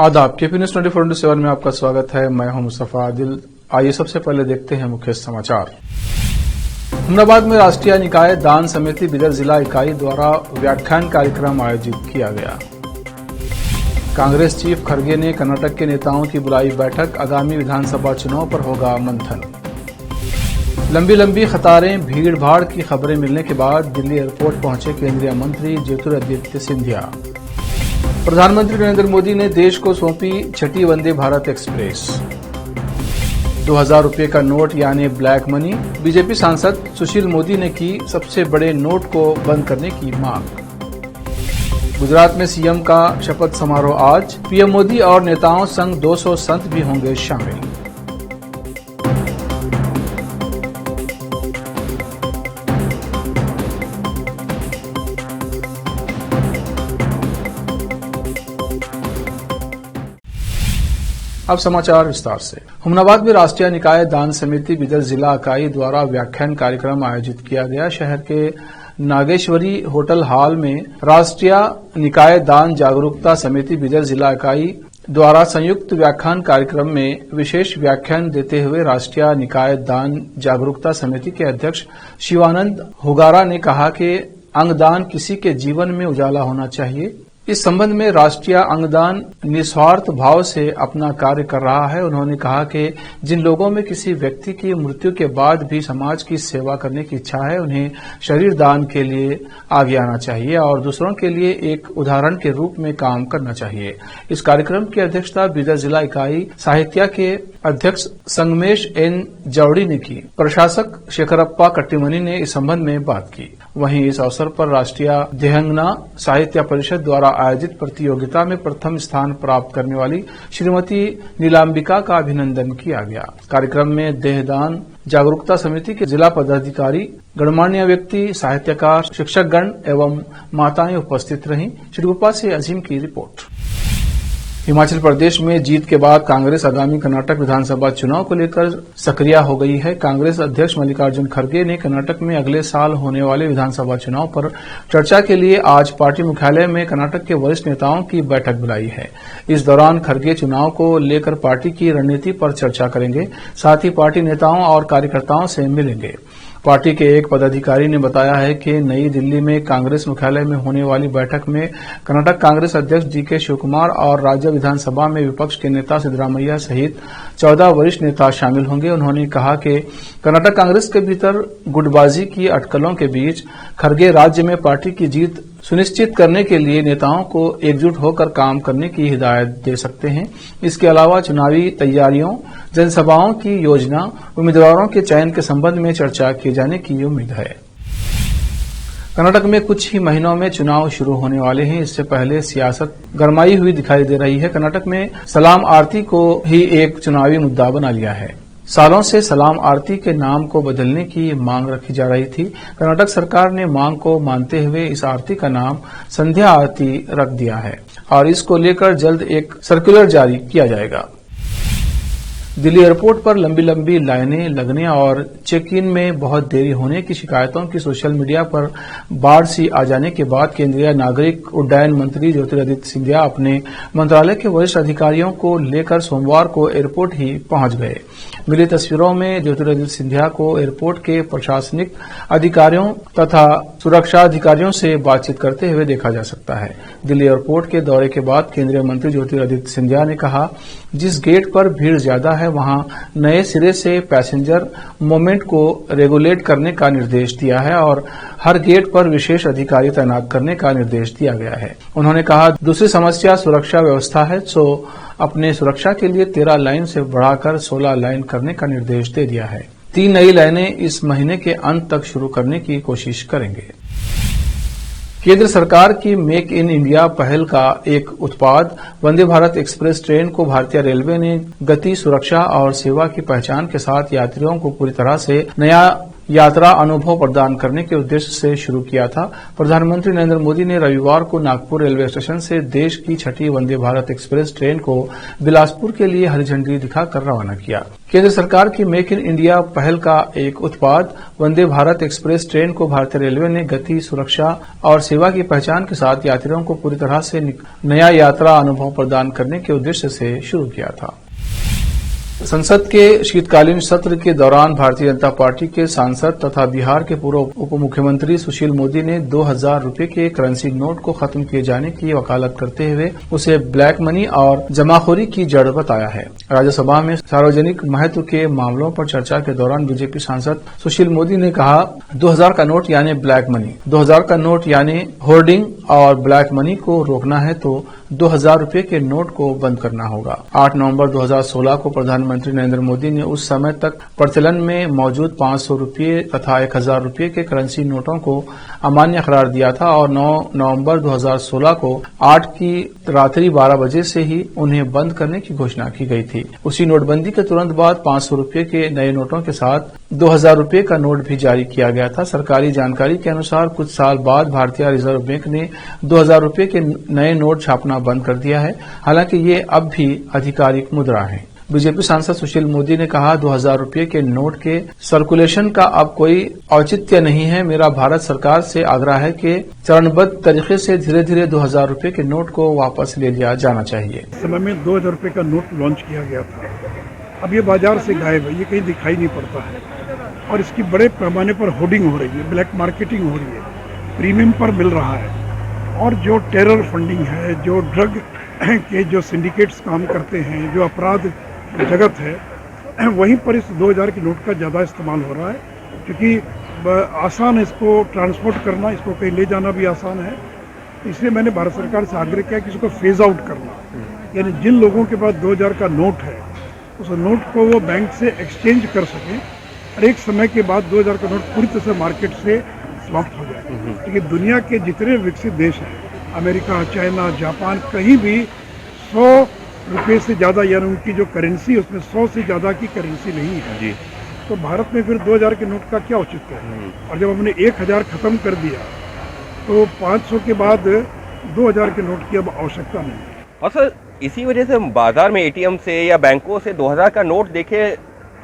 आदाब। KP news 24/7 में आपका स्वागत है। मैं हूं मुस्तफा आदिल। आइए सबसे पहले देखते हैं मुख्य समाचार। अहमदाबाद में राष्ट्रीय निकाय दान समिति बिदर जिला इकाई द्वारा व्याख्यान कार्यक्रम आयोजित किया गया। कांग्रेस चीफ खड़गे ने कर्नाटक के नेताओं की बुलाई बैठक। आगामी विधानसभा चुनाव पर होगा मंथन। लंबी लंबी कतारें, भीड़ भाड़ की खबरें मिलने के बाद दिल्ली एयरपोर्ट पहुंचे केंद्रीय मंत्री ज्योतिरादित्य सिंधिया। प्रधानमंत्री नरेंद्र मोदी ने देश को सौंपी छठी वंदे भारत एक्सप्रेस। 2000 रुपये का नोट यानी ब्लैक मनी। बीजेपी सांसद सुशील मोदी ने की सबसे बड़े नोट को बंद करने की मांग। गुजरात में सीएम का शपथ समारोह आज। पीएम मोदी और नेताओं संग 200 संत भी होंगे शामिल। अब समाचार विस्तार से। अहमदाबाद में राष्ट्रीय निकाय दान समिति बिदर जिला इकाई द्वारा व्याख्यान कार्यक्रम आयोजित किया गया। शहर के नागेश्वरी होटल हॉल में राष्ट्रीय निकाय दान जागरूकता समिति बिदर जिला इकाई द्वारा संयुक्त व्याख्यान कार्यक्रम में विशेष व्याख्यान देते हुए राष्ट्रीय निकाय दान जागरूकता समिति के अध्यक्ष शिवानंद हुगारा ने कहा कि अंगदान किसी के जीवन में उजाला होना चाहिए। इस संबंध में राष्ट्रीय अंगदान निस्वार्थ भाव से अपना कार्य कर रहा है। उन्होंने कहा कि जिन लोगों में किसी व्यक्ति की मृत्यु के बाद भी समाज की सेवा करने की इच्छा है, उन्हें शरीर दान के लिए आगे आना चाहिए और दूसरों के लिए एक उदाहरण के रूप में काम करना चाहिए। इस कार्यक्रम की अध्यक्षता बिदर जिला इकाई साहित्य के अध्यक्ष संगमेश एन जौड़ी ने की। प्रशासक शेखरप्पा कट्टीमनी ने इस संबंध में बात की। वहीं इस अवसर पर राष्ट्रीय देहंगना साहित्य परिषद द्वारा आयोजित प्रतियोगिता में प्रथम स्थान प्राप्त करने वाली श्रीमती नीलांबिका का अभिनंदन किया गया। कार्यक्रम में देहदान जागरूकता समिति के जिला पदाधिकारी, गणमान्य व्यक्ति, साहित्यकार, शिक्षकगण एवं माताएं उपस्थित रहीं। श्रीगोपा से अजीम की रिपोर्ट। हिमाचल प्रदेश में जीत के बाद कांग्रेस आगामी कर्नाटक विधानसभा चुनाव को लेकर सक्रिय हो गई है। कांग्रेस अध्यक्ष मल्लिकार्जुन खड़गे ने कर्नाटक में अगले साल होने वाले विधानसभा चुनाव पर चर्चा के लिए आज पार्टी मुख्यालय में कर्नाटक के वरिष्ठ नेताओं की बैठक बुलाई है। इस दौरान खड़गे चुनाव को लेकर पार्टी की रणनीति पर चर्चा करेंगे, साथ ही पार्टी नेताओं और कार्यकर्ताओं से मिलेंगे। पार्टी के एक पदाधिकारी ने बताया है कि नई दिल्ली में कांग्रेस मुख्यालय में होने वाली बैठक में कर्नाटक कांग्रेस अध्यक्ष डीके शिवकुमार और राज्य विधानसभा में विपक्ष के नेता सिद्धरामैया सहित 14 वरिष्ठ नेता शामिल होंगे। उन्होंने कहा कि कर्नाटक कांग्रेस के भीतर गुटबाजी की अटकलों के बीच खड़गे राज्य में पार्टी की जीत सुनिश्चित करने के लिए नेताओं को एकजुट होकर काम करने की हिदायत दे सकते हैं। इसके अलावा चुनावी तैयारियों, जनसभाओं की योजना, उम्मीदवारों के चयन के संबंध में चर्चा किए जाने की उम्मीद है। कर्नाटक में कुछ ही महीनों में चुनाव शुरू होने वाले हैं। इससे पहले सियासत गरमाई हुई दिखाई दे रही है। कर्नाटक में सलाम आरती को ही एक चुनावी मुद्दा बना लिया है। सालों से सलाम आरती के नाम को बदलने की मांग रखी जा रही थी। कर्नाटक सरकार ने मांग को मानते हुए इस आरती का नाम संध्या आरती रख दिया है और इसको लेकर जल्द एक सर्कुलर जारी किया जाएगा। दिल्ली एयरपोर्ट पर लंबी लंबी लाइनें लगने और चेक इन में बहुत देरी होने की शिकायतों की सोशल मीडिया पर बाढ़ सी आ जाने के बाद केंद्रीय नागरिक उड्डयन मंत्री ज्योतिरादित्य सिंधिया अपने मंत्रालय के वरिष्ठ अधिकारियों को लेकर सोमवार को एयरपोर्ट ही पहुंच गए। मिली तस्वीरों में ज्योतिरादित्य सिंधिया को एयरपोर्ट के प्रशासनिक अधिकारियों तथा सुरक्षा अधिकारियों से बातचीत करते हुए देखा जा सकता है। दिल्ली एयरपोर्ट के दौरे के बाद केंद्रीय मंत्री ज्योतिरादित्य सिंधिया ने कहा, जिस गेट पर भीड़ ज्यादा है वहां नए सिरे से पैसेंजर मूवमेंट को रेगुलेट करने का निर्देश दिया है और हर गेट पर विशेष अधिकारी तैनात करने का निर्देश दिया गया है। उन्होंने कहा, दूसरी समस्या सुरक्षा व्यवस्था है, सो अपने सुरक्षा के लिए 13 लाइन से बढ़ाकर 16 लाइन करने का निर्देश दे दिया है। 3 नई लाइनें इस महीने के अंत तक शुरू करने की कोशिश करेंगे। केंद्र सरकार की मेक इन इंडिया पहल का एक उत्पाद वंदे भारत एक्सप्रेस ट्रेन को भारतीय रेलवे ने गति, सुरक्षा और सेवा की पहचान के साथ यात्रियों को पूरी तरह से नया यात्रा अनुभव प्रदान करने के उद्देश्य से शुरू किया था। प्रधानमंत्री नरेंद्र मोदी ने रविवार को नागपुर रेलवे स्टेशन से देश की छठी वंदे भारत एक्सप्रेस ट्रेन को बिलासपुर के लिए हरी झंडी दिखाकर रवाना किया। केंद्र सरकार की मेक इन इंडिया पहल का एक उत्पाद वंदे भारत एक्सप्रेस ट्रेन को भारतीय रेलवे ने गति, सुरक्षा और सेवा की पहचान के साथ यात्रियों को पूरी तरह से नया यात्रा अनुभव प्रदान करने के उद्देश्य से शुरू किया था। संसद के शीतकालीन सत्र के दौरान भारतीय जनता पार्टी के सांसद तथा बिहार के पूर्व उप मुख्यमंत्री सुशील मोदी ने 2000 रुपए के करेंसी नोट को खत्म किए जाने की वकालत करते हुए उसे ब्लैक मनी और जमाखोरी की जड़ बताया है। राज्यसभा में सार्वजनिक महत्व के मामलों पर चर्चा के दौरान बीजेपी सांसद सुशील मोदी ने कहा, 2000 का नोट यानी ब्लैक मनी, 2000 का नोट यानी होर्डिंग और ब्लैक मनी को रोकना है तो 2000 रुपए के नोट को बंद करना होगा। 8 नवंबर 2016 को प्रधानमंत्री नरेंद्र मोदी ने उस समय तक प्रचलन में मौजूद 500 रुपये तथा 1000 रुपये के करेंसी नोटों को अमान्य करार दिया था और 9 नवंबर 2016 को 8 की रात्रि 12 बजे से ही उन्हें बंद करने की घोषणा की गई थी। उसी नोटबंदी के तुरंत बाद 500 रुपये के नए नोटों के साथ 2000 रुपये का नोट भी जारी किया गया था। सरकारी जानकारी के अनुसार कुछ साल बाद भारतीय रिजर्व बैंक ने 2000 रुपये के नए नोट छापना बंद कर दिया है। हालांकि ये अब भी आधिकारिक मुद्रा है। बीजेपी सांसद सुशील मोदी ने कहा, 2000 रुपये के नोट के सर्कुलेशन का अब कोई औचित्य नहीं है। मेरा भारत सरकार से आग्रह है कि चरणबद्ध तरीके से धीरे धीरे 2000 रुपये के नोट को वापस ले लिया जाना चाहिए। समय में 2000 रुपये का नोट लॉन्च किया गया था, अब ये बाजार से गायब है, ये कहीं दिखाई नहीं पड़ता है और इसकी बड़े पैमाने पर होर्डिंग हो रही है, ब्लैक मार्केटिंग हो रही है, प्रीमियम पर मिल रहा है और जो टेरर फंडिंग है, जो ड्रग के जो सिंडिकेट्स काम करते हैं, जो अपराध जगत है, वहीं पर इस 2000 के नोट का ज़्यादा इस्तेमाल हो रहा है क्योंकि आसान है इसको ट्रांसपोर्ट करना, इसको कहीं ले जाना भी आसान है। इसलिए मैंने भारत सरकार से आग्रह किया कि इसको फेज आउट करना, यानी जिन लोगों के पास 2000 का नोट है उस नोट को वो बैंक से एक्सचेंज कर सकें और एक समय के बाद 2000 का नोट पूरी तरह से मार्केट से समाप्त हो जाए। क्योंकि दुनिया के जितने विकसित देश हैं, अमेरिका, चाइना, जापान, कहीं भी 100 रुपये से ज़्यादा यानी उनकी जो करेंसी उसमें 100 से ज़्यादा की करेंसी नहीं है जी। तो भारत में फिर 2000 के नोट का क्या औचित्य है? और जब हमने 1000 खत्म कर दिया तो 500 के बाद 2000 के नोट की अब आवश्यकता नहीं है। और सर इसी वजह से बाजार में एटीएम से या बैंकों से 2000 का नोट देखे,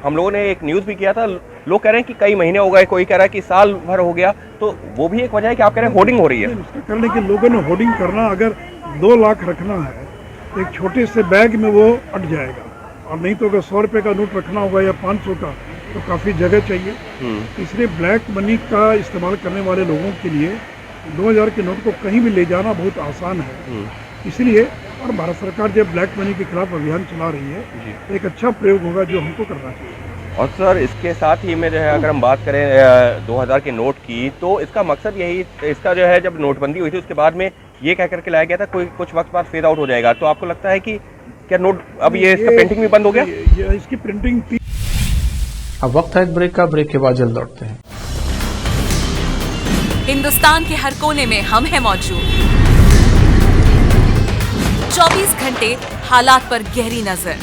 हम लोगों ने एक न्यूज़ भी किया था, लोग कह रहे हैं कि कई महीने हो गए, कोई कह रहा है कि साल भर हो गया, तो वो भी एक वजह है कि आप कह रहे हैं होर्डिंग हो रही है। उसका करने के लोगों ने होर्डिंग करना, अगर 2 लाख रखना है तो एक छोटे से बैग में वो अट जाएगा, और नहीं तो अगर 100 रुपये का नोट रखना होगा या 500 का तो काफ़ी जगह चाहिए। इसलिए ब्लैक मनी का इस्तेमाल करने वाले लोगों के लिए 2000 के नोट को कहीं भी ले जाना बहुत आसान है। इसलिए और भारत सरकार जब ब्लैक मनी के खिलाफ अभियान चला रही है तो एक अच्छा प्रयोग होगा जो हमको करना चाहिए। और सर इसके साथ ही में जो है अगर हम बात करें 2000 के नोट की, तो इसका मकसद यही, इसका जो है जब नोटबंदी हुई थी उसके बाद में ये कह करके लाया गया था कोई कुछ वक्त बाद फेड आउट हो जाएगा, तो आपको लगता है कि क्या नोट अब ये इसका प्रिंटिंग भी बंद हो गया? इसकी प्रिंटिंग अब वक्त है एक ब्रेक का, ब्रेक के बाद जल्द लौटते हैं। हिंदुस्तान के हर कोने में हम हैं मौजूद, 24 घंटे हालात पर गहरी नजर,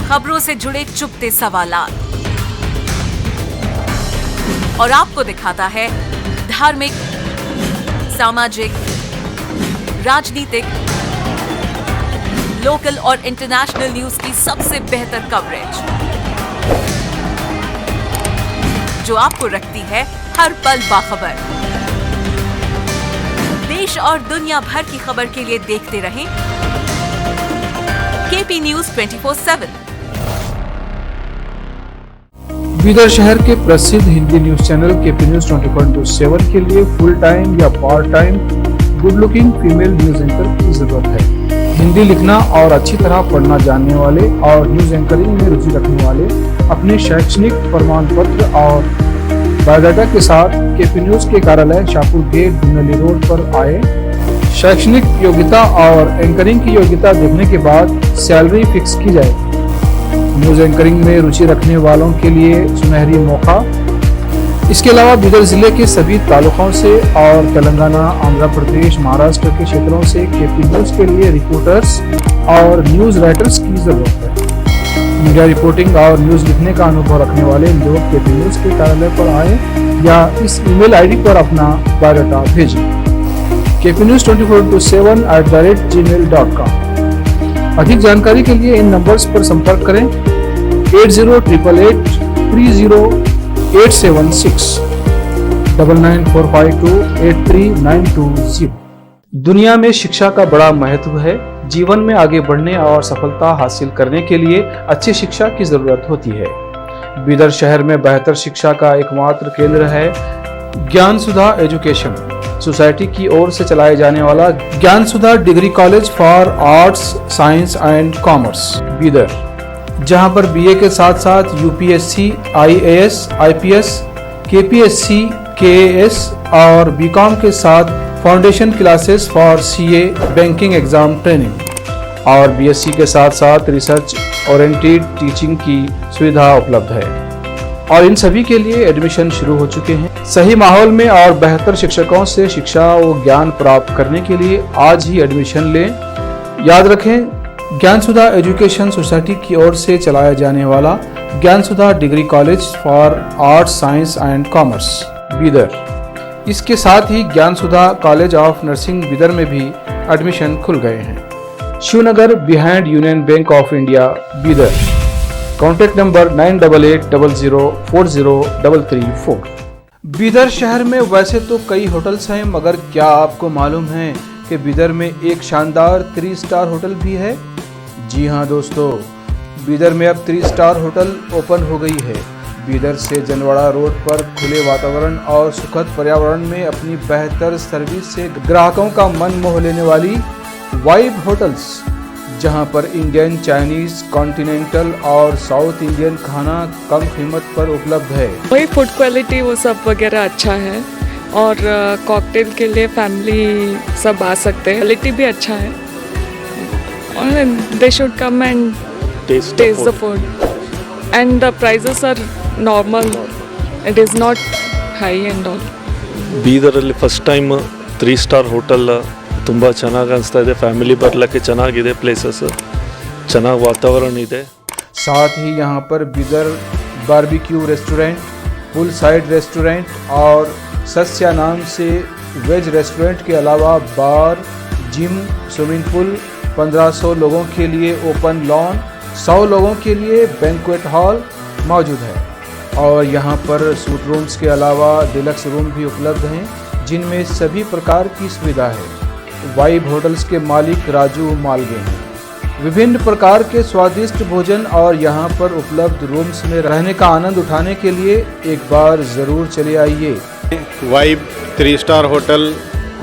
खबरों से जुड़े चुपते सवालात और आपको दिखाता है धार्मिक, सामाजिक, राजनीतिक, लोकल और इंटरनेशनल न्यूज की सबसे बेहतर कवरेज जो आपको रखती है हर पल बाखबर। देश और दुनिया भर की खबर के लिए देखते रहें केपी न्यूज 24/7। बीदर शहर के प्रसिद्ध Hindi news channel KP news 24/7 के लिए फुल टाइम या part time good looking female news anchor की जरूरत है। हिंदी लिखना और अच्छी तरह पढ़ना जानने वाले और न्यूज एंकरिंग में रुचि रखने वाले अपने शैक्षणिक प्रमाण पत्र और बायोडाटा के साथ केपी न्यूज के कार्यालय शाहपुर गेट दुनली रोड पर आए। शैक्षणिक योग्यता और एंकरिंग की योग्यता देखने के बाद सैलरी फिक्स की जाए। न्यूज एंकरिंग में रुचि रखने वालों के लिए सुनहरी मौका। इसके अलावा बीदर जिले के सभी तालुकों से और तेलंगाना, आंध्र प्रदेश, महाराष्ट्र के क्षेत्रों से केपी न्यूज के लिए रिपोर्टर्स और न्यूज राइटर्स की जरूरत है। मीडिया रिपोर्टिंग और न्यूज लिखने का अनुभव रखने वाले लोग केपी न्यूज के कार्यालय पर आए या इस ईमेल आईडी पर अपना बायोडाटा भेजें kpnews24/7@gmail.com। अधिक जानकारी के लिए इन नंबर्स पर संपर्क करें 8088300876 9945283920। दुनिया में शिक्षा का बड़ा महत्व है। जीवन में आगे बढ़ने और सफलता हासिल करने के लिए अच्छी शिक्षा की जरूरत होती है। बीदर शहर में बेहतर शिक्षा का एकमात्र केंद्र है ज्ञान सुधा एजुकेशन सोसाइटी की ओर से चलाए जाने वाला Gyan Sudha degree college for arts, science and commerce Bidar, जहां पर बीए के साथ साथ UPSC, IAS, IPS, KPSC, KAS और बीकॉम के साथ foundation classes for CA, banking exam training और बीएससी के साथ साथ रिसर्च ओरिएंटेड टीचिंग की सुविधा उपलब्ध है और इन सभी के लिए एडमिशन शुरू हो चुके हैं। सही माहौल में और बेहतर शिक्षकों से शिक्षा व ज्ञान प्राप्त करने के लिए आज ही एडमिशन लें। याद रखें, ज्ञान सुधा एजुकेशन सोसाइटी की ओर से चलाया जाने वाला Gyan Sudha degree college for arts, science and commerce Bidar, इसके साथ ही Gyan Sudha college of nursing Bidar में भी एडमिशन खुल गए हैं। Shivnagar behind Union Bank of India Bidar. Contact number 9800403334। Bidar शहर में वैसे तो कई होटल्स हैं, मगर क्या आपको मालूम है कि बीदर में एक शानदार 3 स्टार होटल भी है? जी हाँ दोस्तों, बीदर में अब 3 स्टार होटल ओपन हो गई है। बीदर से जनवाड़ा रोड पर खुले वातावरण और सुखद पर्यावरण में अपनी बेहतर सर्विस से ग्राहकों का मन मोह लेने वाली वाइब होटल्स, जहां पर इंडियन, चाइनीज, कॉन्टिनेंटल और साउथ इंडियन खाना कम कीमत पर उपलब्ध है। वही फूड क्वालिटी वो सब वगैरह अच्छा है और कॉकटेल के लिए फैमिली सब आ सकते हैं। क्वालिटी भी अच्छा है और they should come and taste the food and the prices are normal. It is not high and all. ಬೀದರಲ್ಲಿ ಫಸ್ಟ್ ಟೈಮ್ 3 ಸ್ಟಾರ್ ಹೋಟೆಲ್ ತುಂಬ ಚೆನ್ನಾಗಿ ಅನಿಸ್ತಾ ಇದೆ. ಫ್ಯಾಮಿಲಿ ಬರಲಿಕ್ಕೆ ಚೆನ್ನಾಗಿದೆ, ಪ್ಲೇಸಸ್ ಚೆನ್ನಾಗಿ ವಾತಾವರಣ ಇದೆ. साथ ही यहाँ पर बीदर बारबेक्यू रेस्टोरेंट, पुल साइड रेस्टोरेंट और सस्या नाम से वेज रेस्टोरेंट के अलावा बार, जिम, स्विमिंग पूल, 1500 लोगों के लिए ओपन लॉन, 100 लोगों के लिए बैंक्वेट हॉल मौजूद है और यहाँ पर सूट रूम्स के अलावा डिलक्स रूम भी उपलब्ध हैं, जिनमें सभी प्रकार की सुविधा है। वाइब होटल्स के मालिक राजू मालगे हैं। विभिन्न प्रकार के स्वादिष्ट भोजन और यहाँ पर उपलब्ध रूम्स में रहने का आनंद उठाने के लिए एक बार ज़रूर चले आइए। वाइब 3 स्टार होटल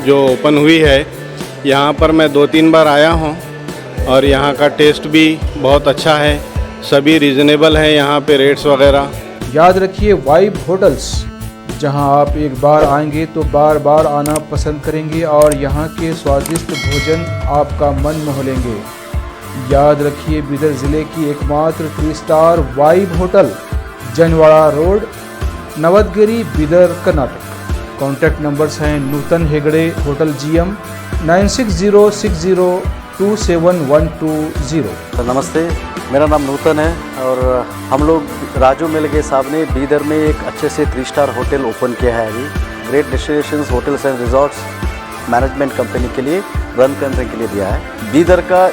जो ओपन हुई है, यहाँ पर मैं 2-3 बार आया हूँ और यहाँ का टेस्ट भी बहुत अच्छा है। सभी रीज़नेबल हैं यहाँ पे रेट्स वगैरह। याद रखिए, वाइब होटल्स, जहां आप एक बार आएंगे तो बार बार आना पसंद करेंगे और यहां के स्वादिष्ट भोजन आपका मन मोह लेंगे। याद रखिए, बीदर ज़िले की एकमात्र 3 star vibe hotel, Janwada road, Navadgiri, Bidar, Karnataka. Contact numbers हैं नूतन हेगड़े, होटल GM 9606027120। नमस्ते, मेरा नाम नूतन है और हम लोग राजू मिलगे साहब ने बीदर में एक अच्छे से 3 स्टार होटल ओपन किया है। अभी great destinations hotels and resorts management company के लिए रन करने के लिए दिया है। बीदर का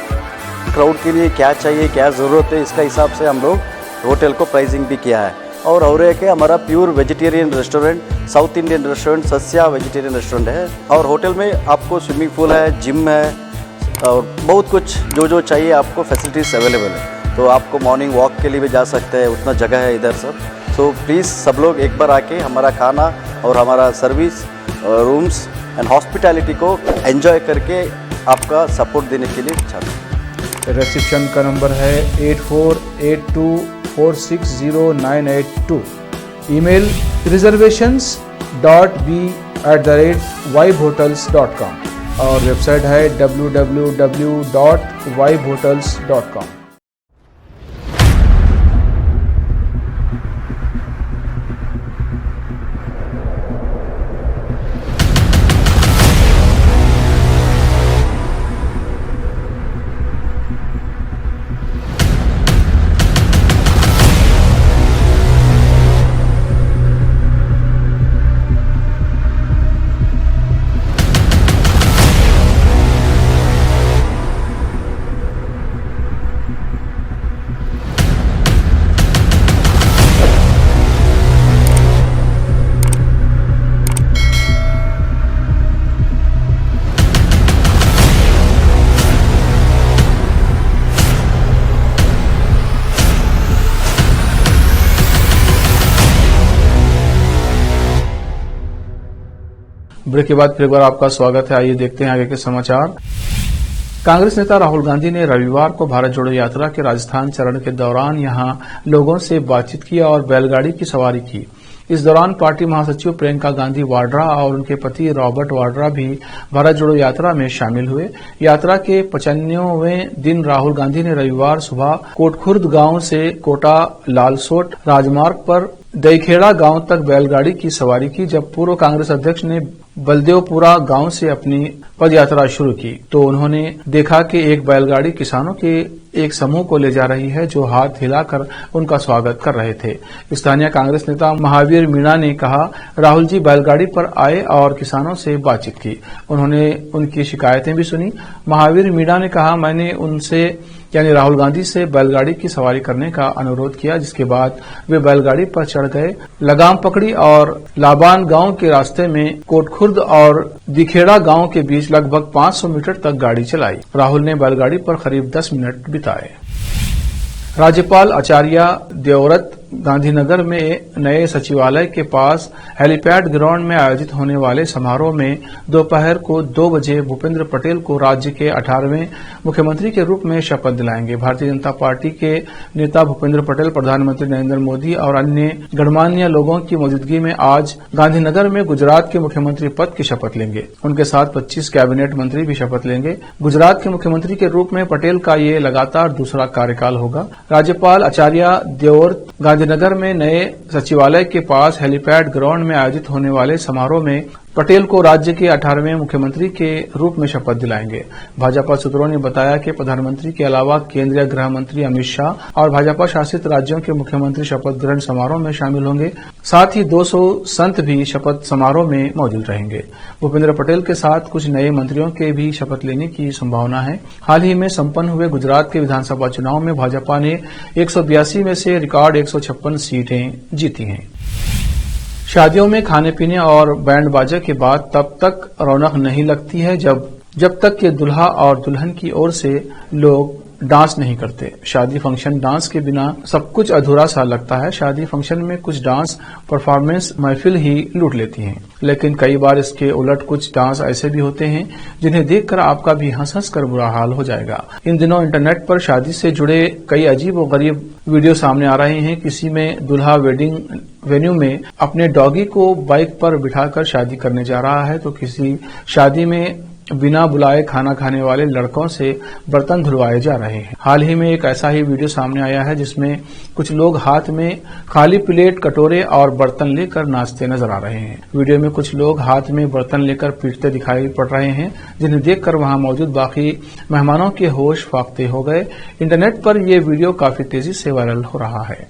क्राउड के लिए क्या चाहिए, क्या ज़रूरत है, इसका हिसाब से हम लोग होटल को प्राइसिंग भी किया है। और एक है हमारा pure vegetarian restaurant, south Indian restaurant, Sasya vegetarian restaurant है और होटल में आपको स्विमिंग पूल है, जिम है और बहुत कुछ जो चाहिए आपको फैसिलिटीज़ अवेलेबल है। तो आपको मॉर्निंग वॉक के लिए भी जा सकते हैं, उतना जगह है इधर सब। सो प्लीज़ सब लोग एक बार आके हमारा खाना और हमारा सर्विस, रूम्स एंड हॉस्पिटैलिटी को एंजॉय करके आपका सपोर्ट देने के लिए चाहते हैं। रिसेप्शन का नंबर है 8482460982। ईमेल reservations.b@vibehotels.com और वेबसाइट है www.vibehotels.com। ब्रेक के बाद फिर एक बार आपका स्वागत है। आइए देखते हैं आगे के समाचार। कांग्रेस नेता राहुल गांधी ने रविवार को भारत जोड़ो यात्रा के राजस्थान चरण के दौरान यहां लोगों से बातचीत की और बैलगाड़ी की सवारी की। इस दौरान पार्टी महासचिव प्रियंका गांधी वाड्रा और उनके पति रॉबर्ट वाड्रा भी भारत जोड़ो यात्रा में शामिल हुए। यात्रा के 95वें दिन राहुल गांधी ने रविवार सुबह कोटखुर्द गांव से कोटा लालसोट राजमार्ग पर दईखेड़ा गांव तक बैलगाड़ी की सवारी की। जब पूर्व कांग्रेस अध्यक्ष ने बलदेवपुरा गांव से अपनी पदयात्रा शुरू की तो उन्होंने देखा कि एक बैलगाड़ी किसानों के एक समूह को ले जा रही है जो हाथ हिलाकर उनका स्वागत कर रहे थे। स्थानीय कांग्रेस नेता महावीर मीणा ने कहा, राहुल जी बैलगाड़ी पर आए और किसानों से बातचीत की। उन्होंने उनकी शिकायतें भी सुनी। महावीर मीणा ने कहा, मैंने उनसे यानी राहुल गांधी से बैलगाड़ी की सवारी करने का अनुरोध किया, जिसके बाद वे बैलगाड़ी पर चढ़ गए, लगाम पकड़ी और लाबान गांव के रास्ते में कोटखुर्द और दिखेड़ा गांव के बीच लगभग 500 मीटर तक गाड़ी चलाई। राहुल ने बैलगाड़ी पर करीब 10 मिनट बिताए। राज्यपाल आचार्य देवव्रत गांधीनगर में नए सचिवालय के पास हेलीपैड ग्राउंड में आयोजित होने वाले समारोह में दोपहर को 2 बजे भूपेंद्र पटेल को राज्य के 18वें मुख्यमंत्री के रूप में शपथ दिलाएंगे। भारतीय जनता पार्टी के नेता भूपेंद्र पटेल प्रधानमंत्री नरेंद्र मोदी और अन्य गणमान्य लोगों की मौजूदगी में आज गांधीनगर में गुजरात के मुख्यमंत्री पद की शपथ लेंगे। उनके साथ 25 कैबिनेट मंत्री भी शपथ लेंगे। गुजरात के मुख्यमंत्री के रूप में पटेल का ये लगातार दूसरा कार्यकाल होगा। राज्यपाल आचार्य देवव्रत गांधीनगर में नए सचिवालय के पास हेलीपैड ग्राउंड में आयोजित होने वाले समारोह में पटेल को राज्य के 18वें मुख्यमंत्री के रूप में शपथ दिलाएंगे। भाजपा सूत्रों ने बताया कि प्रधानमंत्री के अलावा केंद्रीय गृह मंत्री अमित शाह और भाजपा शासित राज्यों के मुख्यमंत्री शपथ ग्रहण समारोह में शामिल होंगे। साथ ही 200 संत भी शपथ समारोह में मौजूद रहेंगे। भूपेंद्र पटेल के साथ कुछ नए मंत्रियों के भी शपथ लेने की संभावना है। हाल ही में संपन्न हुए गुजरात के विधानसभा चुनाव में भाजपा ने 182 में से रिकॉर्ड 156 सीटें जीती हैं। शादियों में खाने पीने और बैंड बाजा के बाद तब तक रौनक नहीं लगती है जब तक कि दुल्हा और दुल्हन की ओर से लोग डांस नहीं करते। शादी फंक्शन डांस के बिना सब कुछ अधूरा सा लगता है। शादी फंक्शन में कुछ डांस परफॉर्मेंस महफिल ही लूट लेती हैं, लेकिन कई बार इसके उलट कुछ डांस ऐसे भी होते हैं जिन्हें देखकर आपका भी हंस कर बुरा हाल हो जाएगा। इन दिनों इंटरनेट पर शादी से जुड़े कई अजीब और गरीब वीडियो सामने आ रहे हैं। किसी में दुल्हा वेडिंग वेन्यू में अपने डॉगी को बाइक पर बिठाकर शादी करने जा रहा है तो किसी शादी में बिना बुलाए खाना खाने वाले लड़कों से बर्तन धुलवाए जा रहे हैं। हाल ही में एक ऐसा ही वीडियो सामने आया है जिसमें कुछ लोग हाथ में खाली प्लेट, कटोरे और बर्तन लेकर नाचते नजर आ रहे हैं। वीडियो में कुछ लोग हाथ में बर्तन लेकर पीटते दिखाई पड़ रहे हैं, जिन्हें देखकर वहां मौजूद बाकी मेहमानों के होश फाख्ते हो गए। इंटरनेट पर यह वीडियो काफी तेजी से वायरल हो रहा है।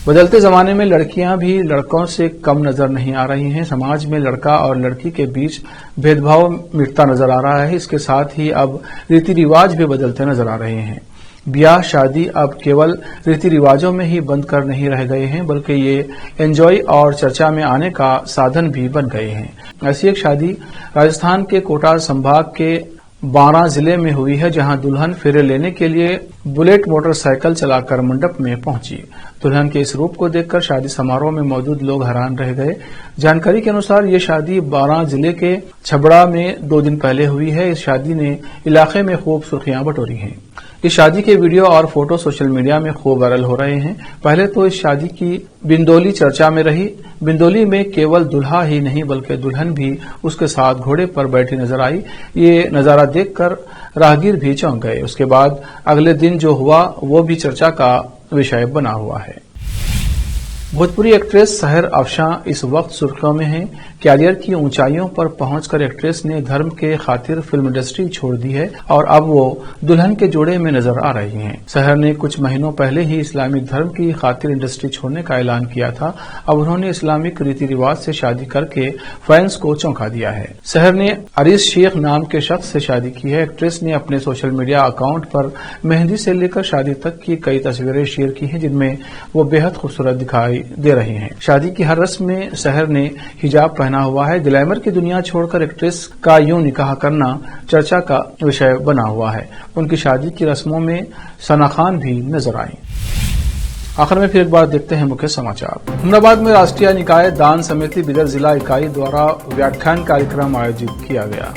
बदलते जमाने में लड़कियां भी लड़कों से कम नजर नहीं आ रही हैं। समाज में लड़का और लड़की के बीच भेदभाव मिटता नजर आ रहा है। इसके साथ ही अब रीति रिवाज भी बदलते नजर आ रहे हैं। ब्याह शादी अब केवल रीति रिवाजों में ही बंद कर नहीं रह गए हैं, बल्कि ये एंजॉय और चर्चा में आने का साधन भी बन गए हैं। ऐसी एक शादी राजस्थान के कोटा संभाग के बारां जिले में हुई है, जहां दुल्हन फेरे लेने के लिए बुलेट मोटरसाइकिल चलाकर मंडप में पहुंची। दुल्हन के इस रूप को देखकर शादी समारोह में मौजूद लोग हैरान रह गए। जानकारी के अनुसार ये शादी बारां जिले के छबड़ा में 2 दिन पहले हुई है। इस शादी ने इलाके में खूब सुर्खियां बटोरी हैं। इस शादी के वीडियो और फोटो सोशल मीडिया में खूब वायरल हो रहे हैं। पहले तो इस शादी की बिंदोली चर्चा में रही। बिंदोली में केवल दुल्हा ही नहीं बल्कि दुल्हन भी उसके साथ घोड़े पर बैठी नजर आई। ये नजारा देखकर राहगीर भी चौंक गए। उसके बाद अगले दिन जो हुआ वो भी चर्चा का विषय बना हुआ है। भोजपुरी एक्ट्रेस सहर अफशां इस वक्त सुर्खियों में है। कैरियर की ऊंचाइयों पर पहुंचकर एक्ट्रेस ने धर्म के खातिर फिल्म इंडस्ट्री छोड़ दी है और अब वो दुल्हन के जोड़े में नजर आ रही हैं। सहर ने कुछ महीनों पहले ही इस्लामिक धर्म की खातिर इंडस्ट्री छोड़ने का ऐलान किया था। अब उन्होंने इस्लामिक रीति रिवाज से शादी करके फैंस को चौंका दिया है। सहर ने अरीस शेख नाम के शख्स से शादी की है। एक्ट्रेस ने अपने सोशल मीडिया अकाउंट पर मेहंदी से लेकर शादी तक की कई तस्वीरें शेयर की हैं, जिनमें वो बेहद खूबसूरत दिखाई दे रही हैं। शादी की हर रस्म में सहर ने हिजाब पहना हुआ है। ग्लैमर की दुनिया छोड़कर एक्ट्रेस का यूं निकाह करना चर्चा का विषय बना हुआ है। उनकी शादी की रस्मों में सना खान भी नजर आई। आखिर में फिर एक बार देखते हैं मुख्य समाचार। हुमनाबाद में राष्ट्रीय निकाय दान समिति बिदर जिला इकाई द्वारा व्याख्यान कार्यक्रम आयोजित किया गया।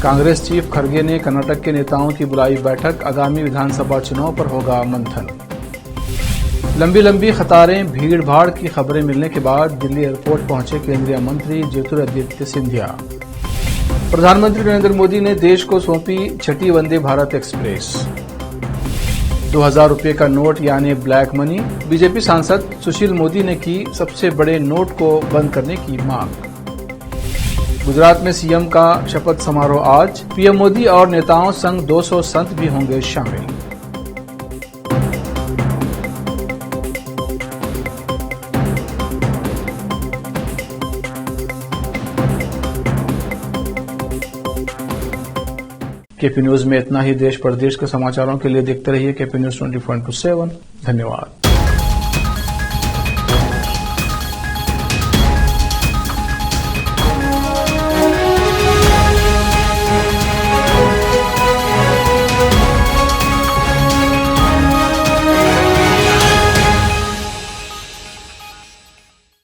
कांग्रेस चीफ खड़गे ने कर्नाटक के नेताओं की बुलाई बैठक, आगामी विधानसभा चुनाव पर होगा मंथन। लंबी लंबी कतारें, भीड़ भाड़ की खबरें मिलने के बाद दिल्ली एयरपोर्ट पहुंचे केंद्रीय मंत्री ज्योतिरादित्य सिंधिया। प्रधानमंत्री नरेंद्र मोदी ने देश को सौंपी छठी वंदे भारत एक्सप्रेस। 2000 रुपये का नोट यानी ब्लैक मनी, बीजेपी सांसद सुशील मोदी ने की सबसे बड़े नोट को बंद करने की मांग। गुजरात में सीएम का शपथ समारोह आज, पीएम मोदी और नेताओं संग 200 संत भी होंगे शामिल। केपी न्यूज में इतना ही। देश प्रदेश के समाचारों के लिए देखते रहिए केपी न्यूज 24/7। धन्यवाद।